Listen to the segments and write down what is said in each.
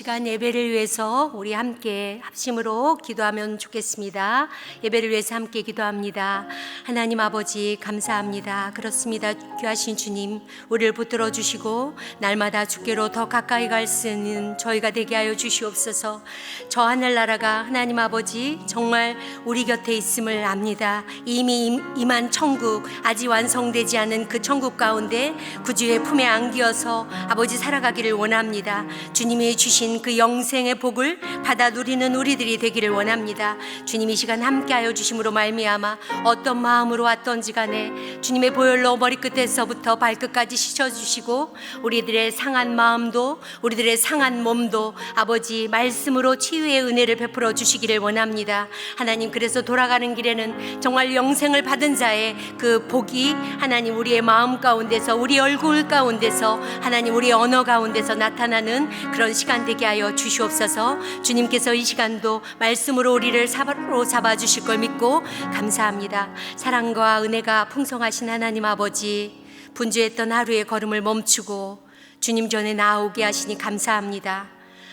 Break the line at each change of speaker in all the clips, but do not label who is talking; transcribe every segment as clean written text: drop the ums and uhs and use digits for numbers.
시간 예배를 위해서 우리 함께 합심으로 기도하면 좋겠습니다. 예배를 위해서 함께 기도합니다. 하나님 아버지 감사합니다. 그렇습니다. 귀하신 주님, 우리를 붙들어 주시고 날마다 주께로 더 가까이 갈 수 있는 저희가 되게 하여 주시옵소서. 저 하늘나라가 하나님 아버지 정말 우리 곁에 있음을 압니다. 이미 임한 천국, 아직 완성되지 않은 그 천국 가운데 구주의 품에 안기어서 아버지 살아가기를 원합니다. 주님이 주신 그 영생의 복을 받아 누리는 우리들이 되기를 원합니다. 주님 이 시간 함께하여 주심으로 말미암아 어떤 마음으로 왔던지 간에 주님의 보혈로 머리끝에서부터 발끝까지 씻어주시고 우리들의 상한 마음도 우리들의 상한 몸도 아버지 말씀으로 치유의 은혜를 베풀어 주시기를 원합니다. 하나님, 그래서 돌아가는 길에는 정말 영생을 받은 자의 그 복이 하나님 우리의 마음 가운데서, 우리 얼굴 가운데서, 하나님 우리의 언어 가운데서 나타나는 그런 시간 되게 하여 주시옵소서. 주님께서 이 시간도 말씀으로 우리를 사로잡아 주실 걸 믿고 감사합니다. 사랑과 은혜가 풍성하신 하나님 아버지, 분주했던 하루의 걸음을 멈추고 주님 전에 나오게 하시니 감사합니다.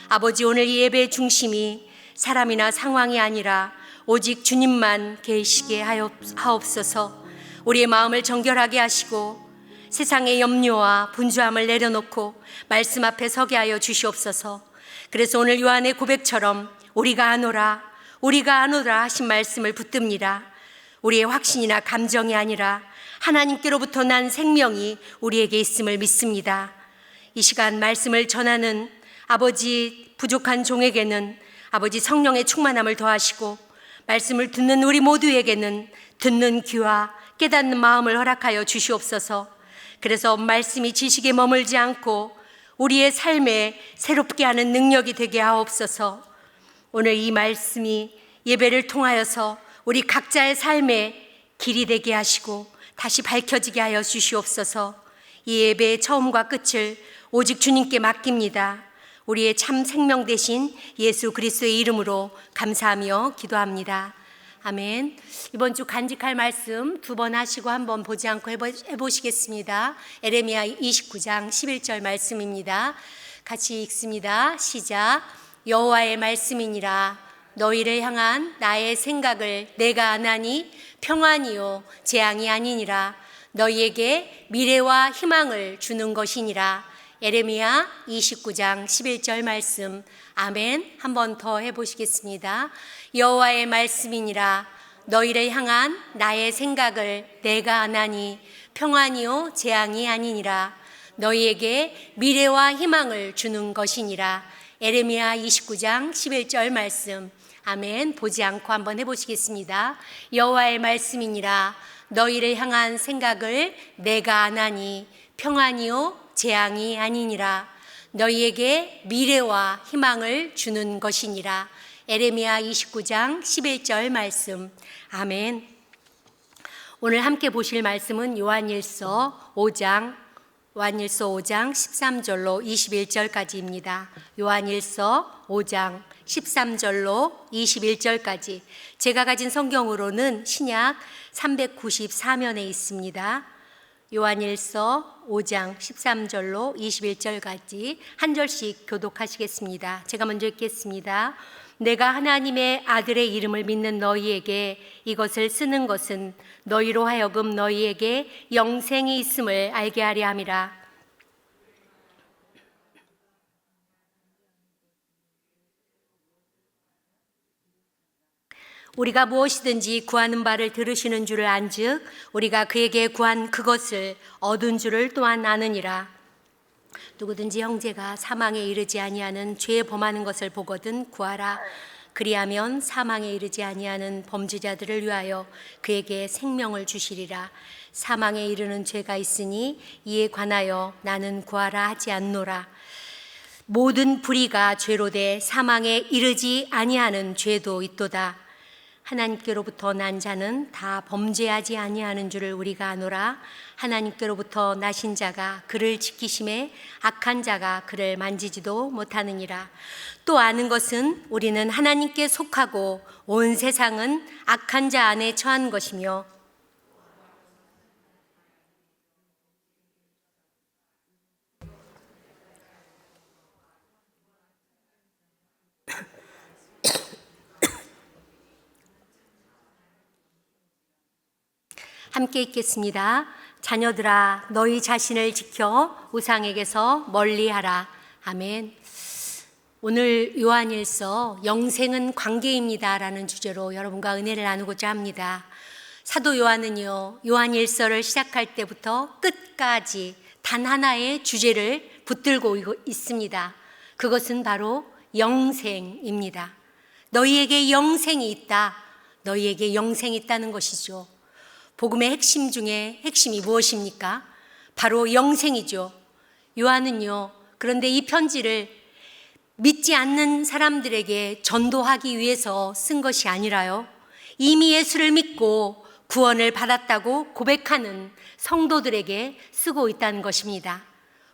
아버지, 오늘 이 예배의 중심이 사람이나 상황이 아니라 오직 주님만 계시게 하옵소서. 우리의 마음을 정결하게 하시고 세상의 염려와 분주함을 내려놓고 말씀 앞에 서게 하여 주시옵소서. 그래서 오늘 요한의 고백처럼 우리가 아노라 하신 말씀을 붙듭니다. 우리의 확신이나 감정이 아니라 하나님께로부터 난 생명이 우리에게 있음을 믿습니다. 이 시간 말씀을 전하는 아버지 부족한 종에게는 아버지 성령의 충만함을 더하시고 말씀을 듣는 우리 모두에게는 듣는 귀와 깨닫는 마음을 허락하여 주시옵소서. 그래서 말씀이 지식에 머물지 않고 우리의 삶에 새롭게 하는 능력이 되게 하옵소서. 오늘 이 말씀이 예배를 통하여서 우리 각자의 삶에 길이 되게 하시고 다시 밝혀지게 하여 주시옵소서. 이 예배의 처음과 끝을 오직 주님께 맡깁니다. 우리의 참 생명 되신 예수 그리스도의 이름으로 감사하며 기도합니다. 아멘. 이번 주 간직할 말씀 두 번 하시고 한 번 보지 않고 해보시겠습니다. 에레미야 29장 11절 말씀입니다. 같이 읽습니다. 시작. 여호와의 말씀이니라. 너희를 향한 나의 생각을 내가 아나니 평안이요 재앙이 아니니라. 너희에게 미래와 희망을 주는 것이니라. 에레미야 29장 11절 말씀. 아멘. 한 번 더 해보시겠습니다. 여호와의 말씀이니라. 너희를 향한 나의 생각을 내가 아나니 평안이요 재앙이 아니니라. 너희에게 미래와 희망을 주는 것이니라. 에레미야 29장 11절 말씀. 아멘. 보지 않고 한번 해보시겠습니다. 여호와의 말씀이니라. 너희를 향한 생각을 내가 아나니 평안이요 재앙이 아니니라. 너희에게 미래와 희망을 주는 것이니라. 에레미야 29장 11절 말씀. 아멘. 오늘 함께 보실 말씀은 요한일서 5장 13절로 21절까지입니다. 요한일서 5장 13절로 21절까지. 제가 가진 성경으로는 신약 394면에 있습니다. 요한일서 5장 13절로 21절까지 한 절씩 교독하시겠습니다. 제가 먼저 읽겠습니다. 내가 하나님의 아들의 이름을 믿는 너희에게 이것을 쓰는 것은 너희로 하여금 너희에게 영생이 있음을 알게 하려 함이라. 우리가 무엇이든지 구하는 바를 들으시는 줄을 안즉 우리가 그에게 구한 그것을 얻은 줄을 또한 아느니라. 누구든지 형제가 사망에 이르지 아니하는 죄에 범하는 것을 보거든 구하라. 그리하면 사망에 이르지 아니하는 범죄자들을 위하여 그에게 생명을 주시리라. 사망에 이르는 죄가 있으니 이에 관하여 나는 구하라 하지 않노라. 모든 불의가 죄로 돼 사망에 이르지 아니하는 죄도 있도다. 하나님께로부터 난 자는 다 범죄하지 아니하는 줄을 우리가 아노라. 하나님께로부터 나신 자가 그를 지키심에 악한 자가 그를 만지지도 못하느니라. 또 아는 것은 우리는 하나님께 속하고 온 세상은 악한 자 안에 처한 것이며 함께 읽겠습니다. 자녀들아, 너희 자신을 지켜 우상에게서 멀리하라. 아멘. 오늘 요한일서 영생은 관계입니다 라는 주제로 여러분과 은혜를 나누고자 합니다. 사도 요한은요, 요한일서를 시작할 때부터 끝까지 단 하나의 주제를 붙들고 있습니다. 그것은 바로 영생입니다. 너희에게 영생이 있다. 너희에게 영생이 있다는 것이죠. 복음의 핵심 중에 핵심이 무엇입니까? 바로 영생이죠. 요한은요, 그런데 이 편지를 믿지 않는 사람들에게 전도하기 위해서 쓴 것이 아니라요, 이미 예수를 믿고 구원을 받았다고 고백하는 성도들에게 쓰고 있다는 것입니다.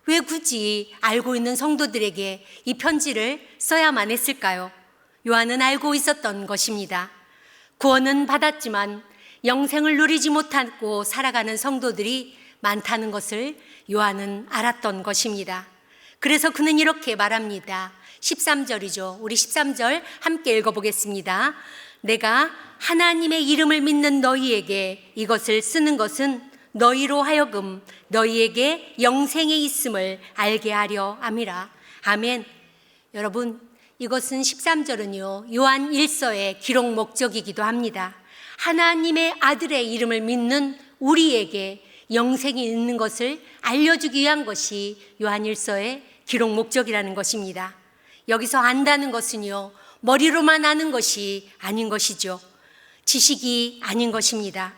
왜 굳이 알고 있는 성도들에게 이 편지를 써야만 했을까요? 요한은 알고 있었던 것입니다. 구원은 받았지만 영생을 누리지 못하고 살아가는 성도들이 많다는 것을 요한은 알았던 것입니다. 그래서 그는 이렇게 말합니다. 13절이죠. 우리 13절 함께 읽어보겠습니다. 내가 하나님의 이름을 믿는 너희에게 이것을 쓰는 것은 너희로 하여금 너희에게 영생이 있음을 알게 하려 함이라. 아멘. 여러분, 이것은 13절은요, 요한 1서의 기록 목적이기도 합니다. 하나님의 아들의 이름을 믿는 우리에게 영생이 있는 것을 알려주기 위한 것이 요한 1서의 기록 목적이라는 것입니다. 여기서 안다는 것은요, 머리로만 아는 것이 아닌 것이죠. 지식이 아닌 것입니다.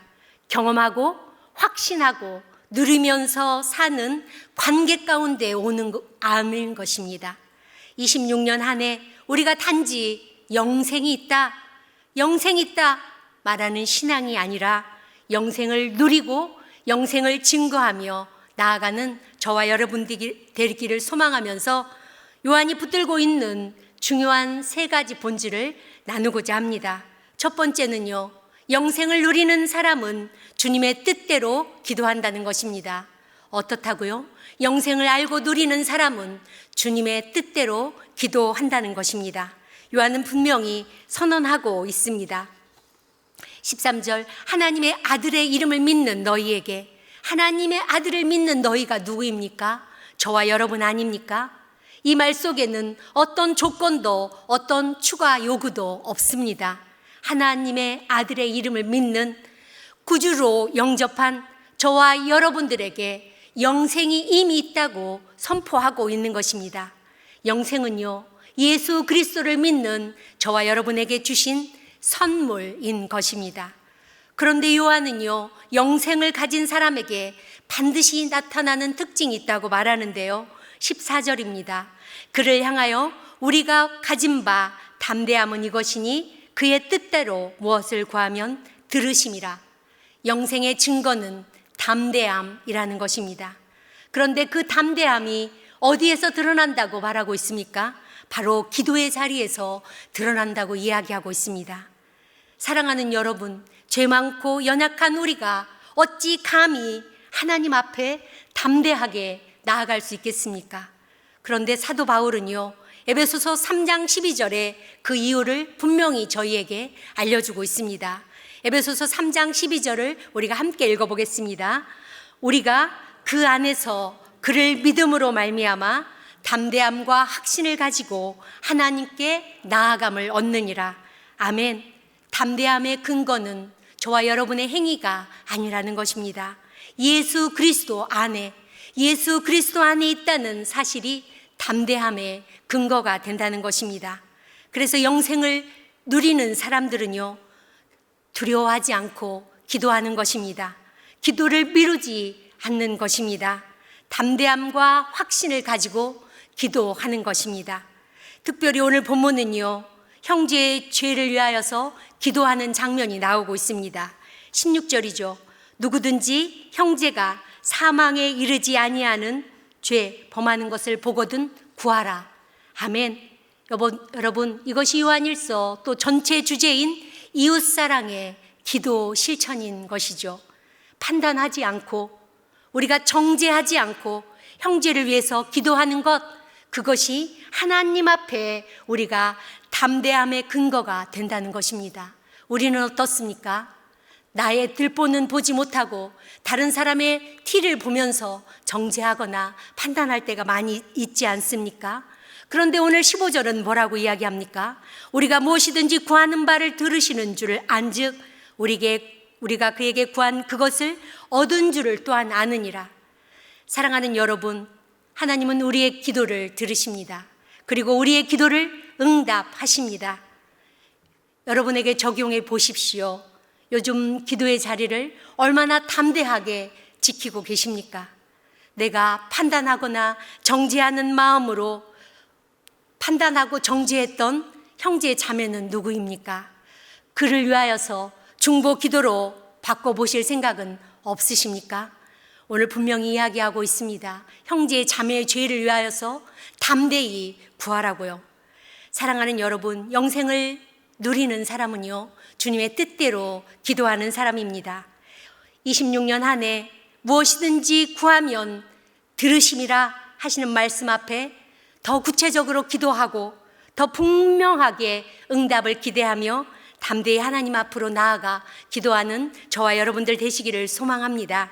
경험하고 확신하고 누리면서 사는 관계 가운데 오는 암인 것입니다. 26년 한 해 우리가 단지 영생이 있다, 영생이 있다 말하는 신앙이 아니라 영생을 누리고 영생을 증거하며 나아가는 저와 여러분들이 되기를 소망하면서 요한이 붙들고 있는 중요한 세 가지 본질을 나누고자 합니다. 첫 번째는요, 영생을 누리는 사람은 주님의 뜻대로 기도한다는 것입니다. 어떻다고요? 영생을 알고 누리는 사람은 주님의 뜻대로 기도한다는 것입니다. 요한은 분명히 선언하고 있습니다. 13절, 하나님의 아들의 이름을 믿는 너희에게. 하나님의 아들을 믿는 너희가 누구입니까? 저와 여러분 아닙니까? 이 말 속에는 어떤 조건도 어떤 추가 요구도 없습니다. 하나님의 아들의 이름을 믿는 구주로 영접한 저와 여러분들에게 영생이 이미 있다고 선포하고 있는 것입니다. 영생은요, 예수 그리스도를 믿는 저와 여러분에게 주신 선물인 것입니다. 그런데 요한은요, 영생을 가진 사람에게 반드시 나타나는 특징이 있다고 말하는데요, 14절입니다. 그를 향하여 우리가 가진 바 담대함은 이것이니 그의 뜻대로 무엇을 구하면 들으심이라. 영생의 증거는 담대함이라는 것입니다. 그런데 그 담대함이 어디에서 드러난다고 말하고 있습니까? 바로 기도의 자리에서 드러난다고 이야기하고 있습니다. 사랑하는 여러분, 죄 많고 연약한 우리가 어찌 감히 하나님 앞에 담대하게 나아갈 수 있겠습니까? 그런데 사도 바울은요, 에베소서 3장 12절에 그 이유를 분명히 저희에게 알려주고 있습니다. 에베소서 3장 12절을 우리가 함께 읽어보겠습니다. 우리가 그 안에서 그를 믿음으로 말미암아 담대함과 확신을 가지고 하나님께 나아감을 얻느니라. 아멘. 담대함의 근거는 저와 여러분의 행위가 아니라는 것입니다. 예수 그리스도 안에 있다는 사실이 담대함의 근거가 된다는 것입니다. 그래서 영생을 누리는 사람들은요, 두려워하지 않고 기도하는 것입니다. 기도를 미루지 않는 것입니다. 담대함과 확신을 가지고 기도하는 것입니다. 특별히 오늘 본문은요, 형제의 죄를 위하여서 기도하는 장면이 나오고 있습니다. 16절이죠. 누구든지 형제가 사망에 이르지 아니하는 죄 범하는 것을 보거든 구하라. 아멘. 여러분, 이것이 요한일서 또 전체 주제인 이웃사랑의 기도 실천인 것이죠. 판단하지 않고 우리가 정죄하지 않고 형제를 위해서 기도하는 것, 그것이 하나님 앞에 우리가 담대함의 근거가 된다는 것입니다. 우리는 어떻습니까? 나의 들보는 보지 못하고 다른 사람의 티를 보면서 정죄하거나 판단할 때가 많이 있지 않습니까? 그런데 오늘 15절은 뭐라고 이야기합니까? 우리가 무엇이든지 구하는 바를 들으시는 줄 안즉 우리가 그에게 구한 그것을 얻은 줄을 또한 아느니라. 사랑하는 여러분, 하나님은 우리의 기도를 들으십니다. 그리고 우리의 기도를 응답하십니다. 여러분에게 적용해 보십시오. 요즘 기도의 자리를 얼마나 담대하게 지키고 계십니까? 내가 판단하거나 정죄하는 마음으로 판단하고 정죄했던 형제 자매는 누구입니까? 그를 위하여서 중보 기도로 바꿔보실 생각은 없으십니까? 오늘 분명히 이야기하고 있습니다. 형제 자매의 죄를 위하여서 담대히 구하라고요. 사랑하는 여러분, 영생을 누리는 사람은요, 주님의 뜻대로 기도하는 사람입니다. 26년 한 해 무엇이든지 구하면 들으심이라 하시는 말씀 앞에 더 구체적으로 기도하고 더 분명하게 응답을 기대하며 담대히 하나님 앞으로 나아가 기도하는 저와 여러분들 되시기를 소망합니다.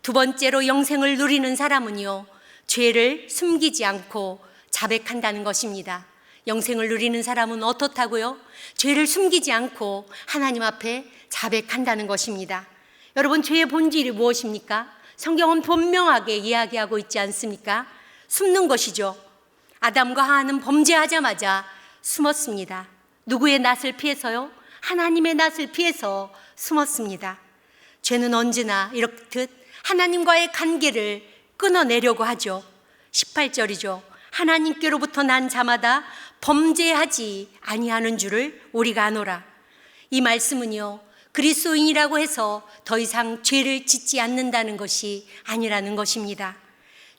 두 번째로 영생을 누리는 사람은요, 죄를 숨기지 않고 자백한다는 것입니다. 영생을 누리는 사람은 어떻다고요? 죄를 숨기지 않고 하나님 앞에 자백한다는 것입니다. 여러분, 죄의 본질이 무엇입니까? 성경은 분명하게 이야기하고 있지 않습니까? 숨는 것이죠. 아담과 하와는 범죄하자마자 숨었습니다. 누구의 낯을 피해서요? 하나님의 낯을 피해서 숨었습니다. 죄는 언제나 이렇듯 하나님과의 관계를 끊어내려고 하죠. 18절이죠. 하나님께로부터 난 자마다 범죄하지 아니하는 줄을 우리가 아노라. 이 말씀은요, 그리스도인이라고 해서 더 이상 죄를 짓지 않는다는 것이 아니라는 것입니다.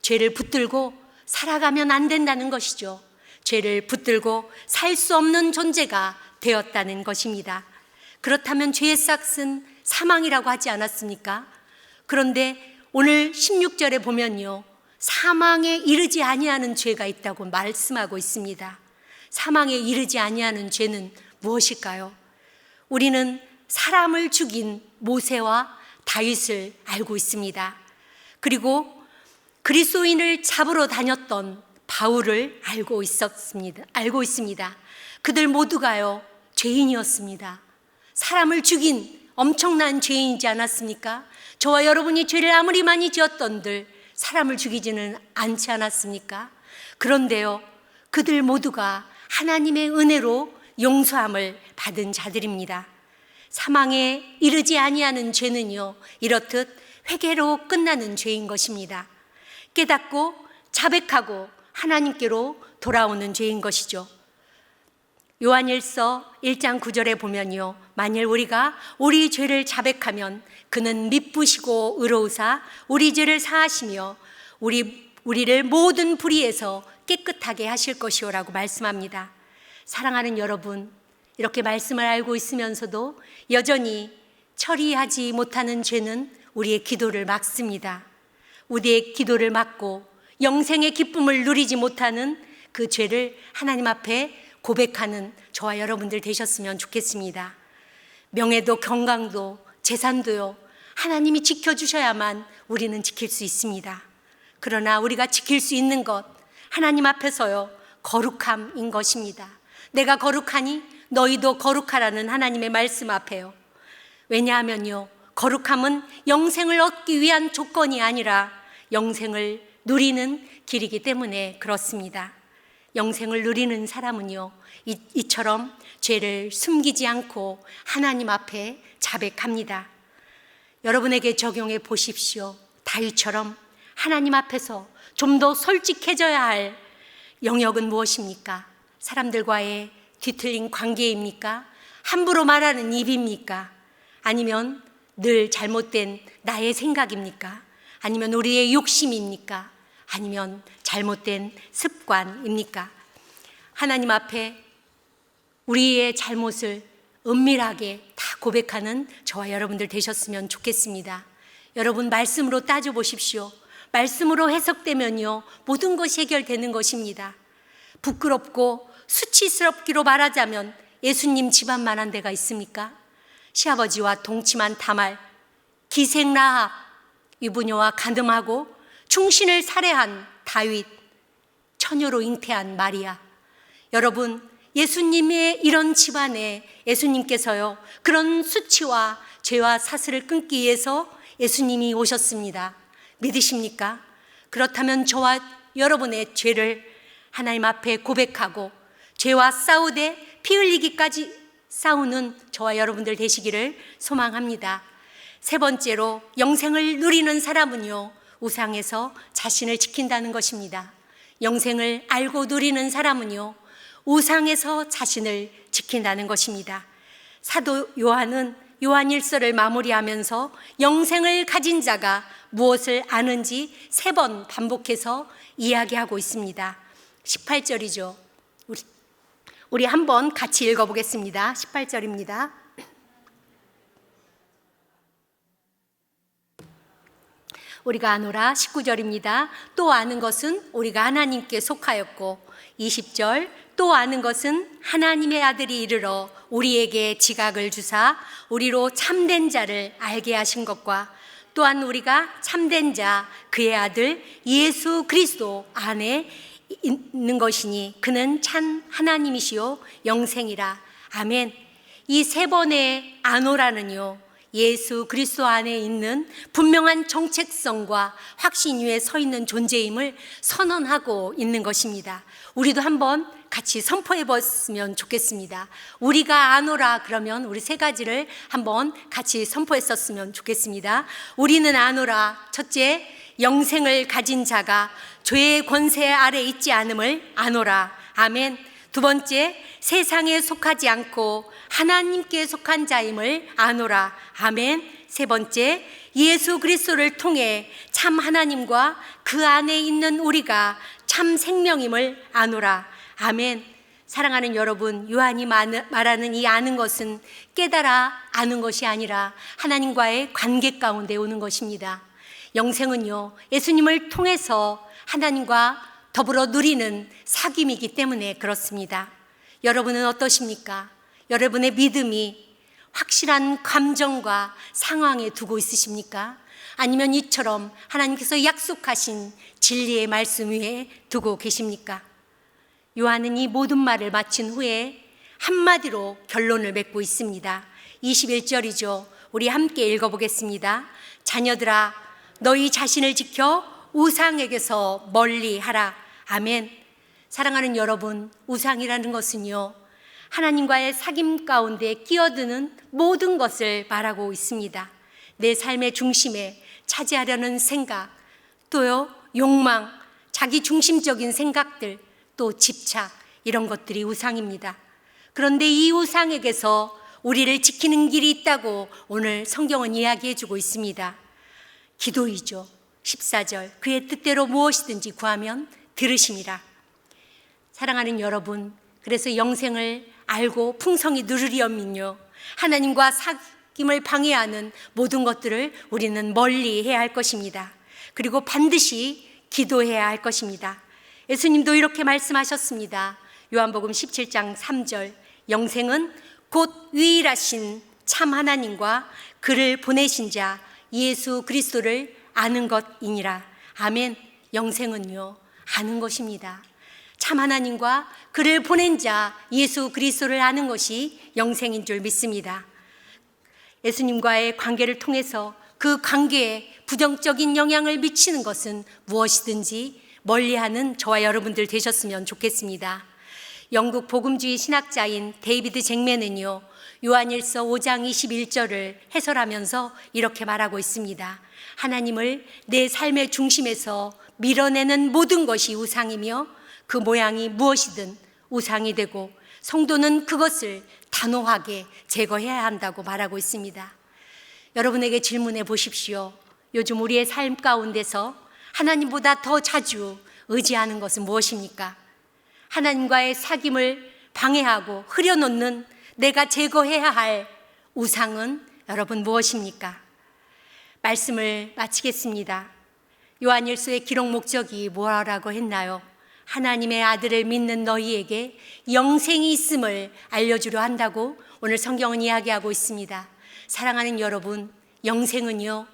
죄를 붙들고 살아가면 안 된다는 것이죠. 죄를 붙들고 살 수 없는 존재가 되었다는 것입니다. 그렇다면 죄의 싹은 사망이라고 하지 않았습니까? 그런데 오늘 16절에 보면요, 사망에 이르지 아니하는 죄가 있다고 말씀하고 있습니다. 사망에 이르지 아니하는 죄는 무엇일까요? 우리는 사람을 죽인 모세와 다윗을 알고 있습니다. 그리고 그리스도인을 잡으러 다녔던 바울을 알고 있습니다. 그들 모두가요, 죄인이었습니다. 사람을 죽인 엄청난 죄인이지 않았습니까? 저와 여러분이 죄를 아무리 많이 지었던들 사람을 죽이지는 않지 않았습니까? 그런데요, 그들 모두가 하나님의 은혜로 용서함을 받은 자들입니다. 사망에 이르지 아니하는 죄는요, 이렇듯 회개로 끝나는 죄인 것입니다. 깨닫고 자백하고 하나님께로 돌아오는 죄인 것이죠. 요한일서 1장 9절에 보면요, 만일 우리가 우리 죄를 자백하면 그는 미쁘시고 의로우사 우리 죄를 사하시며 우리를 모든 불의에서 깨끗하게 하실 것이오라고 말씀합니다. 사랑하는 여러분, 이렇게 말씀을 알고 있으면서도 여전히 처리하지 못하는 죄는 우리의 기도를 막습니다. 우리의 기도를 막고 영생의 기쁨을 누리지 못하는 그 죄를 하나님 앞에 고백하는 저와 여러분들 되셨으면 좋겠습니다. 명예도 건강도 재산도요, 하나님이 지켜주셔야만 우리는 지킬 수 있습니다. 그러나 우리가 지킬 수 있는 것, 하나님 앞에서요, 거룩함인 것입니다. 내가 거룩하니 너희도 거룩하라는 하나님의 말씀 앞에요. 왜냐하면요, 거룩함은 영생을 얻기 위한 조건이 아니라 영생을 누리는 길이기 때문에 그렇습니다. 영생을 누리는 사람은요, 이처럼 죄를 숨기지 않고 하나님 앞에 자백합니다. 여러분에게 적용해 보십시오. 다윗처럼 하나님 앞에서 좀 더 솔직해져야 할 영역은 무엇입니까? 사람들과의 뒤틀린 관계입니까? 함부로 말하는 입입니까? 아니면 늘 잘못된 나의 생각입니까? 아니면 우리의 욕심입니까? 아니면 잘못된 습관입니까? 하나님 앞에 우리의 잘못을 은밀하게 다 고백하는 저와 여러분들 되셨으면 좋겠습니다. 여러분, 말씀으로 따져보십시오. 말씀으로 해석되면요, 모든 것이 해결되는 것입니다. 부끄럽고 수치스럽기로 말하자면 예수님 집안만한 데가 있습니까? 시아버지와 동침한 다말, 기생 라합, 유부녀와 간음하고 충신을 살해한 다윗, 처녀로 잉태한 마리아. 여러분, 예수님의 이런 집안에 예수님께서요, 그런 수치와 죄와 사슬을 끊기 위해서 예수님이 오셨습니다. 믿으십니까? 그렇다면 저와 여러분의 죄를 하나님 앞에 고백하고 죄와 싸우되 피 흘리기까지 싸우는 저와 여러분들 되시기를 소망합니다. 세 번째로, 영생을 누리는 사람은요, 우상에서 자신을 지킨다는 것입니다. 영생을 알고 누리는 사람은요, 우상에서 자신을 지킨다는 것입니다. 사도 요한은 요한일서를 마무리하면서 영생을 가진 자가 무엇을 아는지 3번 반복해서 이야기하고 있습니다. 18절이죠. 우리 한번 같이 읽어보겠습니다. 18절입니다. 우리가 아노라. 19절입니다. 또 아는 것은 우리가 하나님께 속하였고, 20절, 또 아는 것은 하나님의 아들이 이르러 우리에게 지각을 주사 우리로 참된 자를 알게 하신 것과, 또한 우리가 참된 자 그의 아들 예수 그리스도 안에 있는 것이니 그는 참 하나님이시요 영생이라. 아멘. 이 3번의 아노라는요, 예수 그리스도 안에 있는 분명한 정체성과 확신 위에 서 있는 존재임을 선언하고 있는 것입니다. 우리도 한번 같이 선포해 봤으면 좋겠습니다. 우리가 아노라 그러면 우리 3가지를 한번 같이 선포했었으면 좋겠습니다. 우리는 아노라. 첫째, 영생을 가진 자가 죄의 권세 아래 있지 않음을 아노라. 아멘. 두 번째, 세상에 속하지 않고 하나님께 속한 자임을 아노라. 아멘. 세 번째, 예수 그리스도를 통해 참 하나님과 그 안에 있는 우리가 참 생명임을 아노라. 아멘. 사랑하는 여러분, 요한이 말하는 이 아는 것은 깨달아 아는 것이 아니라 하나님과의 관계 가운데 오는 것입니다. 영생은요, 예수님을 통해서 하나님과 더불어 누리는 사귐이기 때문에 그렇습니다. 여러분은 어떠십니까? 여러분의 믿음이 확실한 감정과 상황에 두고 있으십니까? 아니면 이처럼 하나님께서 약속하신 진리의 말씀 위에 두고 계십니까? 요한은 이 모든 말을 마친 후에 한마디로 결론을 맺고 있습니다. 21절이죠. 우리 함께 읽어보겠습니다. 자녀들아, 너희 자신을 지켜 우상에게서 멀리 하라. 아멘. 사랑하는 여러분, 우상이라는 것은요, 하나님과의 사귐 가운데 끼어드는 모든 것을 말하고 있습니다. 내 삶의 중심에 차지하려는 생각, 또요, 욕망, 자기 중심적인 생각들, 또 집착, 이런 것들이 우상입니다. 그런데 이 우상에게서 우리를 지키는 길이 있다고 오늘 성경은 이야기해주고 있습니다. 기도이죠. 14절, 그의 뜻대로 무엇이든지 구하면 들으심이라. 사랑하는 여러분, 그래서 영생을 알고 풍성히 누리려면요, 하나님과 사귐을 방해하는 모든 것들을 우리는 멀리 해야 할 것입니다. 그리고 반드시 기도해야 할 것입니다. 예수님도 이렇게 말씀하셨습니다. 요한복음 17장 3절, 영생은 곧 유일하신 참 하나님과 그를 보내신 자 예수 그리스도를 아는 것이니라. 아멘. 영생은요, 아는 것입니다. 참 하나님과 그를 보낸 자 예수 그리스도를 아는 것이 영생인 줄 믿습니다. 예수님과의 관계를 통해서 그 관계에 부정적인 영향을 미치는 것은 무엇이든지 멀리하는 저와 여러분들 되셨으면 좋겠습니다. 영국 복음주의 신학자인 데이비드 잭맨은요, 요한일서 5장 21절을 해설하면서 이렇게 말하고 있습니다. 하나님을 내 삶의 중심에서 밀어내는 모든 것이 우상이며 그 모양이 무엇이든 우상이 되고 성도는 그것을 단호하게 제거해야 한다고 말하고 있습니다. 여러분에게 질문해 보십시오. 요즘 우리의 삶 가운데서 하나님보다 더 자주 의지하는 것은 무엇입니까? 하나님과의 사귐을 방해하고 흐려놓는 내가 제거해야 할 우상은 여러분 무엇입니까? 말씀을 마치겠습니다. 요한일서의 기록 목적이 뭐라고 했나요? 하나님의 아들을 믿는 너희에게 영생이 있음을 알려주려 한다고 오늘 성경은 이야기하고 있습니다. 사랑하는 여러분, 영생은요,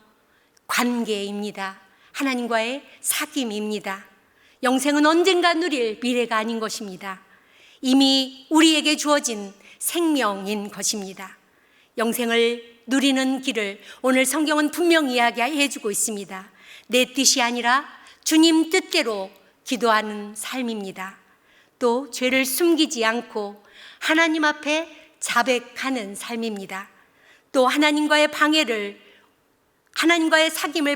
관계입니다. 하나님과의 사귐입니다. 영생은 언젠가 누릴 미래가 아닌 것입니다. 이미 우리에게 주어진 생명인 것입니다. 영생을 누리는 길을 오늘 성경은 분명히 이야기해주고 있습니다. 내 뜻이 아니라 주님 뜻대로 기도하는 삶입니다. 또 죄를 숨기지 않고 하나님 앞에 자백하는 삶입니다. 또 하나님과의 사귐을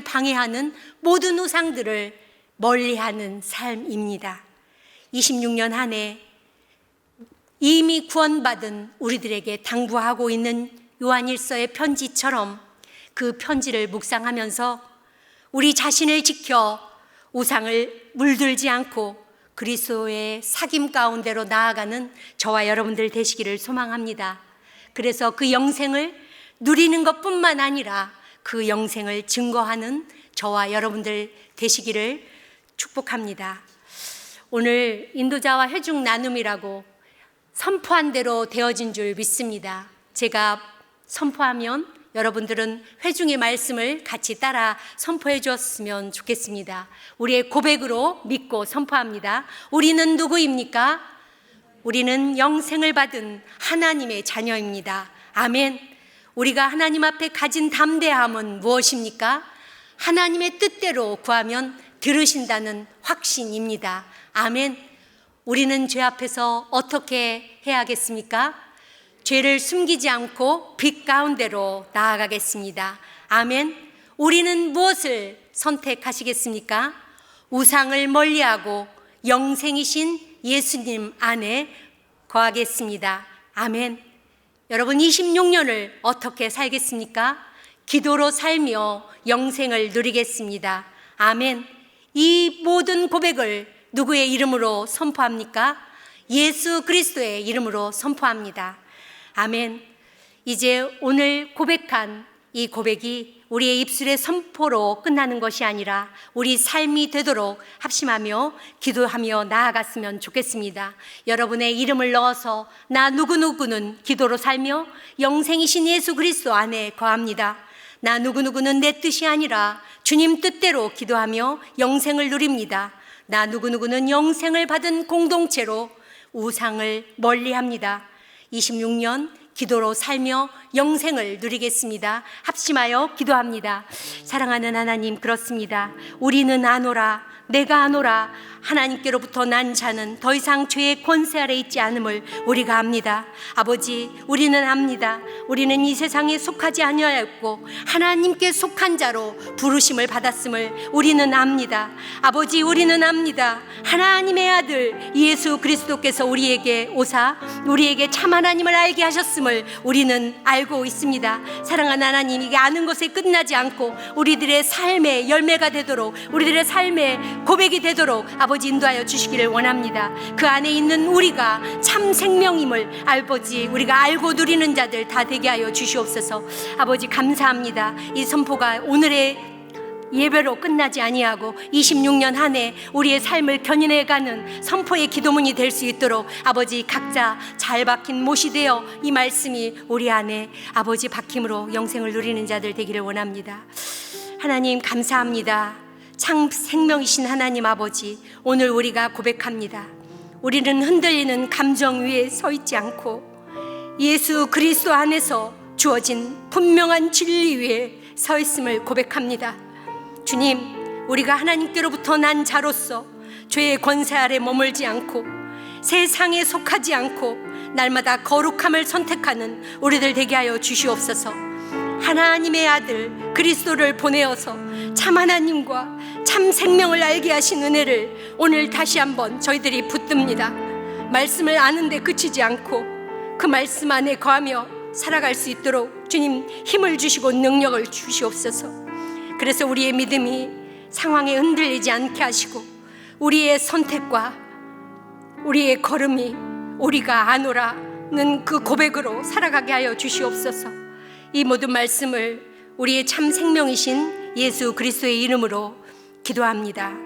방해하는 모든 우상들을 멀리하는 삶입니다. 26년 한 해 이미 구원받은 우리들에게 당부하고 있는 요한일서의 편지처럼 그 편지를 묵상하면서 우리 자신을 지켜 우상을 물들지 않고 그리스도의 사귐 가운데로 나아가는 저와 여러분들 되시기를 소망합니다. 그래서 그 영생을 누리는 것뿐만 아니라 그 영생을 증거하는 저와 여러분들 되시기를 축복합니다. 오늘 인도자와 회중 나눔이라고 선포한 대로 되어진 줄 믿습니다. 제가 선포하면 여러분들은 회중의 말씀을 같이 따라 선포해 주었으면 좋겠습니다. 우리의 고백으로 믿고 선포합니다. 우리는 누구입니까? 우리는 영생을 받은 하나님의 자녀입니다. 아멘. 우리가 하나님 앞에 가진 담대함은 무엇입니까? 하나님의 뜻대로 구하면 들으신다는 확신입니다. 아멘. 우리는 죄 앞에서 어떻게 해야겠습니까? 죄를 숨기지 않고 빛 가운데로 나아가겠습니다. 아멘. 우리는 무엇을 선택하시겠습니까? 우상을 멀리하고 영생이신 예수님 안에 거하겠습니다. 아멘. 여러분, 26년을 어떻게 살겠습니까? 기도로 살며 영생을 누리겠습니다. 아멘. 이 모든 고백을 누구의 이름으로 선포합니까? 예수 그리스도의 이름으로 선포합니다. 아멘. 이제 오늘 고백한 이 고백이 우리의 입술의 선포로 끝나는 것이 아니라 우리 삶이 되도록 합심하며 기도하며 나아갔으면 좋겠습니다. 여러분의 이름을 넣어서 나 누구누구는 기도로 살며 영생이신 예수 그리스도 안에 거합니다. 나 누구누구는 내 뜻이 아니라 주님 뜻대로 기도하며 영생을 누립니다. 나 누구누구는 영생을 받은 공동체로 우상을 멀리합니다. 26년 기도로 살며 영생을 누리겠습니다. 합심하여 기도합니다. 사랑하는 하나님, 그렇습니다. 우리는 아노라, 내가 아노라. 하나님께로부터 난 자는 더 이상 죄의 권세 아래 있지 않음을 우리가 압니다. 아버지, 우리는 압니다. 우리는 이 세상에 속하지 아니하였고 하나님께 속한 자로 부르심을 받았음을 우리는 압니다. 아버지, 우리는 압니다. 하나님의 아들 예수 그리스도께서 우리에게 오사 우리에게 참 하나님을 알게 하셨음을 우리는 알고 있습니다. 사랑하는 하나님, 이게 아는 것에 끝나지 않고 우리들의 삶의 열매가 되도록, 우리들의 삶의 고백이 되도록 아버지 인도하여 주시기를 원합니다. 그 안에 있는 우리가 참 생명임을 아버지 우리가 알고 누리는 자들 다 되게 하여 주시옵소서. 아버지, 감사합니다. 이 선포가 오늘의 예배로 끝나지 아니하고 26년 한 해 우리의 삶을 견인해가는 선포의 기도문이 될 수 있도록 아버지, 각자 잘 박힌 못이 되어 이 말씀이 우리 안에 아버지 박힘으로 영생을 누리는 자들 되기를 원합니다. 하나님, 감사합니다. 참 생명이신 하나님 아버지, 오늘 우리가 고백합니다. 우리는 흔들리는 감정 위에 서 있지 않고 예수 그리스도 안에서 주어진 분명한 진리 위에 서 있음을 고백합니다. 주님, 우리가 하나님께로부터 난 자로서 죄의 권세 아래 머물지 않고 세상에 속하지 않고 날마다 거룩함을 선택하는 우리들 되게 하여 주시옵소서. 하나님의 아들 그리스도를 보내어서 참 하나님과 참 생명을 알게 하신 은혜를 오늘 다시 한번 저희들이 붙듭니다. 말씀을 아는데 그치지 않고 그 말씀 안에 거하며 살아갈 수 있도록 주님 힘을 주시고 능력을 주시옵소서. 그래서 우리의 믿음이 상황에 흔들리지 않게 하시고 우리의 선택과 우리의 걸음이 우리가 아노라는 그 고백으로 살아가게 하여 주시옵소서. 이 모든 말씀을 우리의 참 생명이신 예수 그리스도의 이름으로 기도합니다.